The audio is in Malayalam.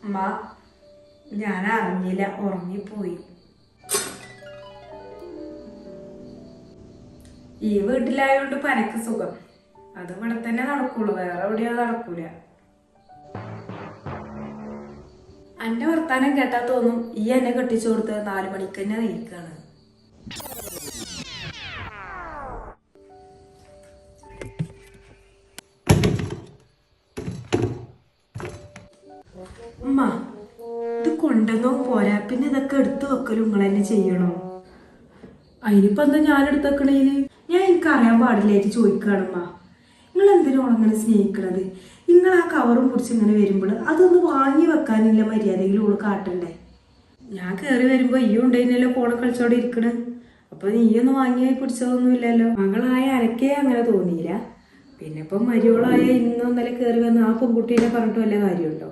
അമ്മ ഞാൻ അറിഞ്ഞില്ല, ഉറങ്ങിപ്പോയി. ഈ വീട്ടിലായോണ്ട് പനക്ക് സുഖം. അത് ഇവിടെ തന്നെ നടക്കുള്ളൂ, വേറെ എവിടെയോ നടക്കൂല. അന്റെ വർത്താനം കേട്ടാ തോന്നും ഈ എന്നെ കെട്ടിച്ചു കൊടുത്ത് 4 മണിക്ക് തന്നെ നീക്കാണ്. ഉമ്മ ഇത് കൊണ്ടുവന്നോ പോരാ, പിന്നെ ഇതൊക്കെ എടുത്തു വെക്കലും നിങ്ങൾ തന്നെ ചെയ്യണോ? അതിനിപ്പോ എന്താ ഞാൻ എടുത്ത് വെക്കണേന്? ഞാൻ എനിക്കറിയാൻ പാടില്ലായിട്ട് ചോദിക്കുകയാണമ്മ. നിങ്ങൾ എന്തിനാണ് അങ്ങനെ സ്നേഹിക്കണത്? നിങ്ങൾ ആ കവറും പിടിച്ച് ഇങ്ങനെ വരുമ്പോൾ അതൊന്ന് വാങ്ങി വെക്കാനില്ല മര്യാദയിൽ ഓള് കാട്ടണ്ടേ? ഞാൻ കയറി വരുമ്പോ ഈ ഉണ്ടായിരുന്നല്ലോ ഫോണെ കളിച്ചോടെ ഇരിക്കണ്. അപ്പൊ നീയൊന്നും വാങ്ങി പിടിച്ചതൊന്നും ഇല്ലല്ലോ. മകളായ അനക്കേ അങ്ങനെ തോന്നിയില്ല, പിന്നെ ഇപ്പം മരിയോളായ ഇന്നോ ഇന്നലെ കയറി വന്ന് ആ പെൺകുട്ടീനെ പറഞ്ഞിട്ട് വല്ല കാര്യമുണ്ടോ?